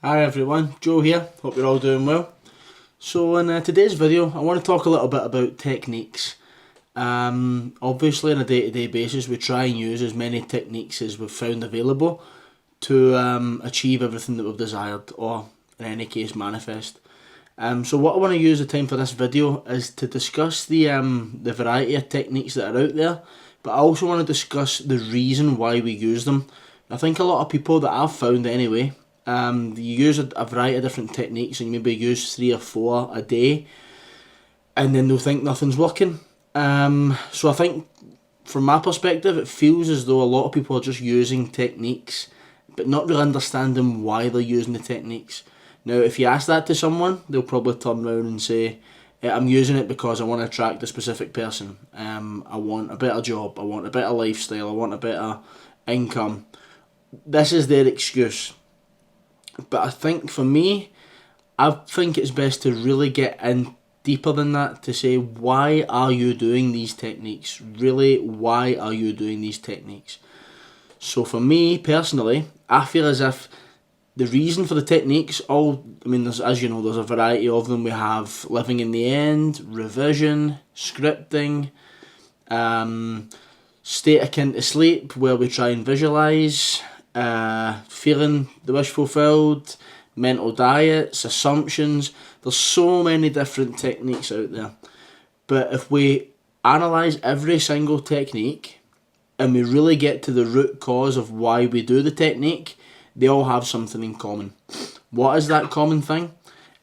Hi everyone, Joe here, hope you're all doing well. So in today's video I want to talk a little bit about techniques. Obviously on a day-to-day basis we try and use as many techniques as we've found available to achieve everything that we've desired, or in any case manifest. So what I want to use the time for this video is to discuss the variety of techniques that are out there, but I also want to discuss the reason why we use them. I think a lot of people that I've found anyway, you use a variety of different techniques and you maybe use 3 or 4 a day and then they'll think nothing's working. So I think from my perspective it feels as though a lot of people are just using techniques but not really understanding why they're using the techniques. Now if you ask that to someone, they'll probably turn around and say, I'm using it because I want to attract a specific person. I want a better job, I want a better lifestyle, I want a better income. This is their excuse. But I think for me, I think it's best to really get in deeper than that to say, why are you doing these techniques? Really, why are you doing these techniques? So for me personally, I feel as if the reason for the techniques, there's, as you know, there's a variety of them. We have living in the end, revision, scripting, state akin to sleep, where we try and visualise, feeling the wish fulfilled, mental diets, assumptions. There's so many different techniques out there. But if we analyse every single technique and we really get to the root cause of why we do the technique, they all have something in common. What is that common thing?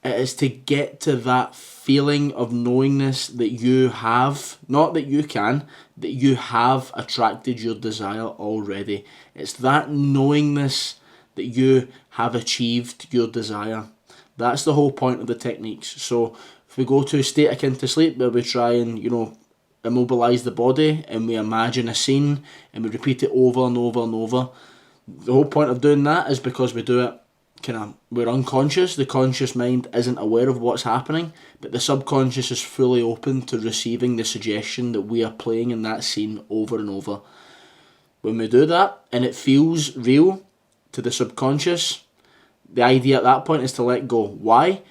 It is to get to that feeling of knowingness that you have, not that you can, that you have attracted your desire already. It's that knowingness that you have achieved your desire. That's the whole point of the techniques. So if we go to a state akin to sleep, where we try and, immobilise the body and we imagine a scene and we repeat it over and over and over. The whole point of doing that is because we do it we're unconscious. The conscious mind isn't aware of what's happening, but the subconscious is fully open to receiving the suggestion that we are playing in that scene over and over. When we do that and it feels real to the subconscious, the idea at that point is to let go. Why?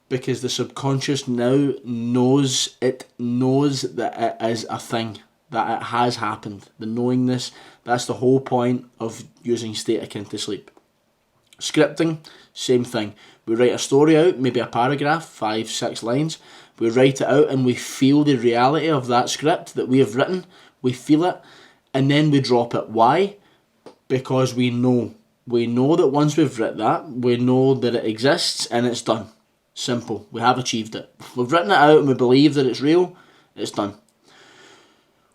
Because the subconscious now knows that it is a thing, that it has happened. The knowingness, that's the whole point of using state akin to sleep. Scripting, same thing. We write a story out, maybe a paragraph, 5-6 lines. We write it out and we feel the reality of that script that we have written. We feel it and then we drop it. Why? Because we know. We know that once we've written that, we know that it exists and it's done. Simple. We have achieved it. We've written it out and we believe that it's real. It's done.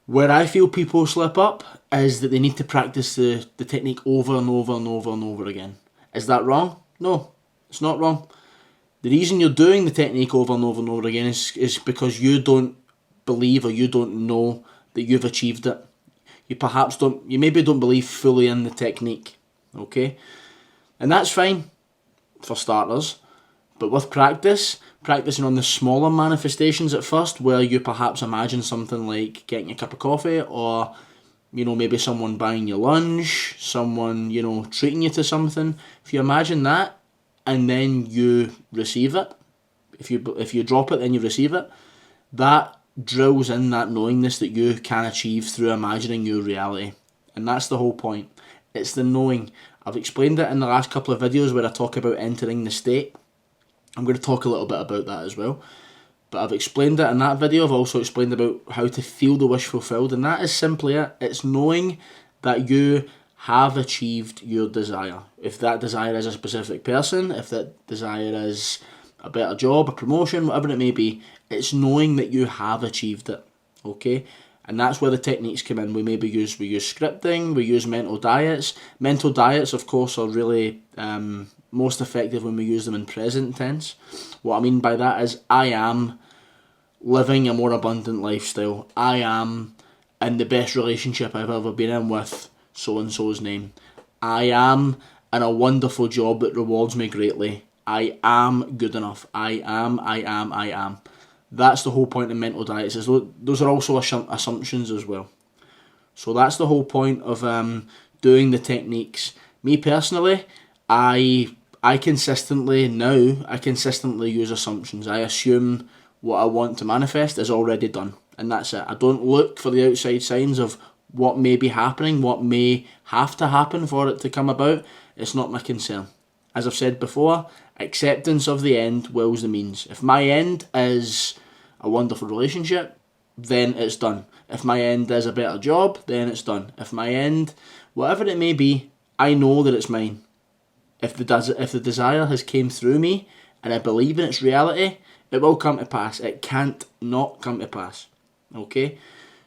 Where I feel people slip up is that they need to practice the technique over and over and over and over again. Is that wrong? No, it's not wrong. The reason you're doing the technique over and over and over again is because you don't believe, or you don't know that you've achieved it. You maybe don't believe fully in the technique, okay? And that's fine, for starters. But with practicing on the smaller manifestations at first, where you perhaps imagine something like getting a cup of coffee, or maybe someone buying you lunch, someone, treating you to something. If you imagine that and then you receive it, if you drop it then you receive it, that drills in that knowingness that you can achieve through imagining your reality. And that's the whole point. It's the knowing. I've explained it in the last couple of videos where I talk about entering the state. I'm going to talk a little bit about that as well. But I've explained it in that video. I've also explained about how to feel the wish fulfilled, and that is simply it. It's knowing that you have achieved your desire. If that desire is a specific person, if that desire is a better job, a promotion, whatever it may be, it's knowing that you have achieved it, okay? And that's where the techniques come in. We use scripting, we use mental diets. Mental diets, of course, are really most effective when we use them in present tense. What I mean by that is, I am living a more abundant lifestyle. I am in the best relationship I've ever been in with so-and-so's name. I am in a wonderful job that rewards me greatly. I am good enough. I am. That's the whole point of mental diets. Those are also assumptions as well. So that's the whole point of doing the techniques. Me personally, I I consistently use assumptions. I assume what I want to manifest is already done, and that's it. I don't look for the outside signs of what may be happening, what may have to happen for it to come about. It's not my concern. As I've said before, acceptance of the end wills the means. If my end is a wonderful relationship, then it's done. If my end is a better job, then it's done. If my end, whatever it may be, I know that it's mine. If the desire has came through me and I believe in its reality, it will come to pass. It can't not come to pass. Okay?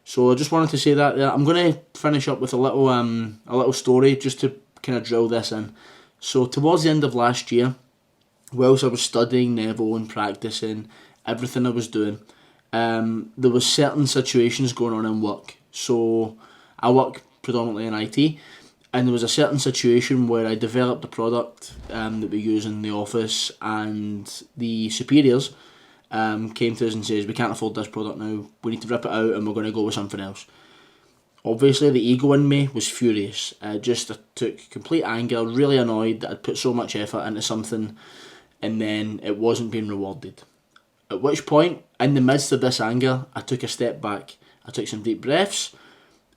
So I just wanted to say that there. I'm going to finish up with a little story just to kind of drill this in. So towards the end of last year, whilst I was studying Neville and practicing everything I was doing, there was certain situations going on in work. So I work predominantly in IT, and there was a certain situation where I developed a product that we use in the office, and the superiors came to us and says, we can't afford this product now, we need to rip it out and we're going to go with something else. Obviously the ego in me was furious. I took complete anger, really annoyed that I'd put so much effort into something and then it wasn't being rewarded. At which point, in the midst of this anger, I took a step back. I took some deep breaths,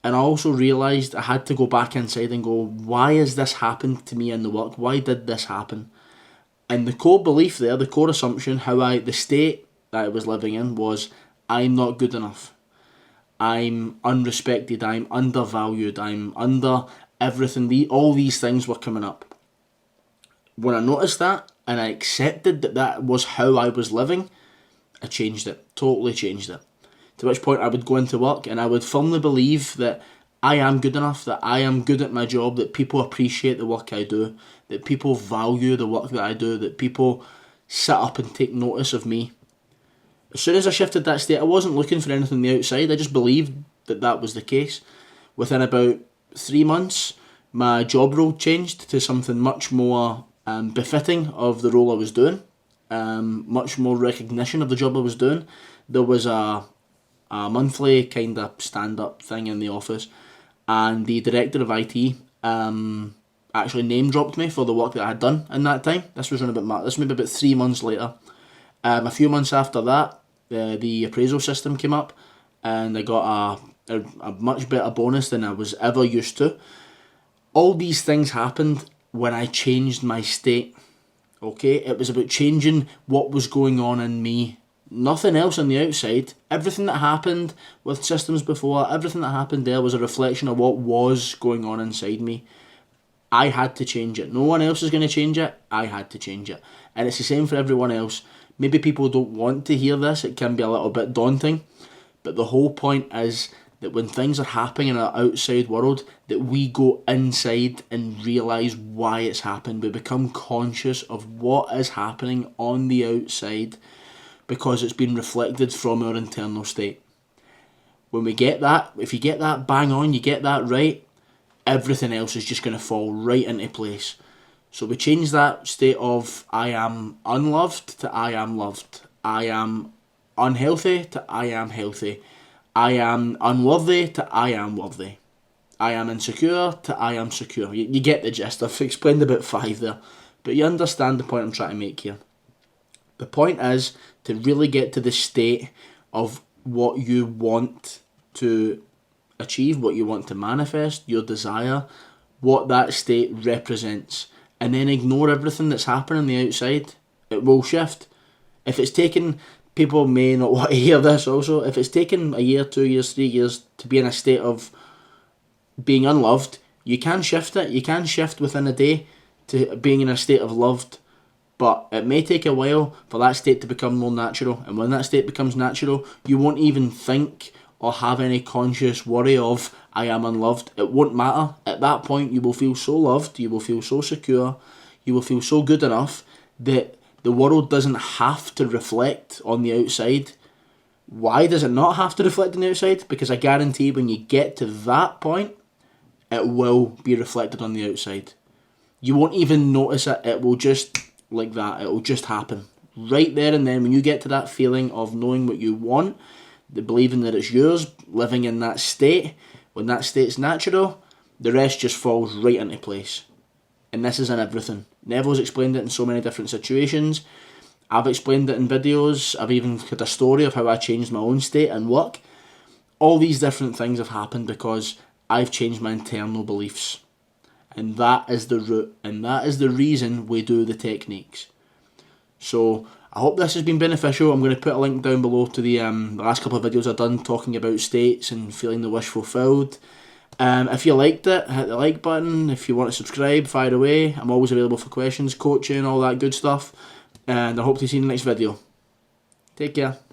and I also realised I had to go back inside and go, why has this happened to me in the work? Why did this happen? And the core belief there, the core assumption, the state that I was living in was, I'm not good enough. I'm unrespected. I'm undervalued. I'm under everything. All these things were coming up. When I noticed that, and I accepted that that was how I was living, I changed it. Totally changed it. To which point I would go into work and I would firmly believe that I am good enough, that I am good at my job, that people appreciate the work I do, that people value the work that I do, that people sit up and take notice of me. As soon as I shifted that state, I wasn't looking for anything on the outside. I just believed that that was the case. Within about 3 months, my job role changed to something much more befitting of the role I was doing. Much more recognition of the job I was doing. There was a monthly kind of stand-up thing in the office, and the director of IT actually name-dropped me for the work that I had done in that time. This was maybe about 3 months later. A few months after that, the appraisal system came up, and I got a much better bonus than I was ever used to. All these things happened when I changed my state. Okay, it was about changing what was going on in me. Nothing else on the outside. Everything that happened with systems before, everything that happened there was a reflection of what was going on inside me. I had to change it. No one else is going to change it. I had to change it. And it's the same for everyone else. Maybe people don't want to hear this. It can be a little bit daunting. But the whole point is that when things are happening in our outside world, that we go inside and realise why it's happened. We become conscious of what is happening on the outside because it's been reflected from our internal state. When we get that, if you get that bang on, you get that right, everything else is just going to fall right into place. So we change that state of I am unloved to I am loved. I am unhealthy to I am healthy. I am unworthy to I am worthy. I am insecure to I am secure. You get the gist. I've explained about 5 there. But you understand the point I'm trying to make here. The point is to really get to the state of what you want to achieve, what you want to manifest, your desire, what that state represents. And then ignore everything that's happening on the outside. It will shift. If it's taken... People may not want to hear this also. If it's taken a year, 2 years, 3 years to be in a state of being unloved, you can shift it. You can shift within a day to being in a state of loved. But it may take a while for that state to become more natural. And when that state becomes natural, you won't even think or have any conscious worry of, I am unloved. It won't matter. At that point, you will feel so loved. You will feel so secure. You will feel so good enough that the world doesn't have to reflect on the outside. Why does it not have to reflect on the outside? Because I guarantee when you get to that point, it will be reflected on the outside. You won't even notice it. It will just, like that, it will just happen. Right there and then, when you get to that feeling of knowing what you want, the believing that it's yours, living in that state, when that state's natural, the rest just falls right into place. And this is in everything. Neville's explained it in so many different situations. I've explained it in videos. I've even had a story of how I changed my own state and work. All these different things have happened because I've changed my internal beliefs. And that is the root, and that is the reason we do the techniques. So I hope this has been beneficial. I'm going to put a link down below to the last couple of videos I've done talking about states and feeling the wish fulfilled. If you liked it, hit the like button. If you want to subscribe, fire away. I'm always available for questions, coaching, all that good stuff. And I hope to see you in the next video. Take care.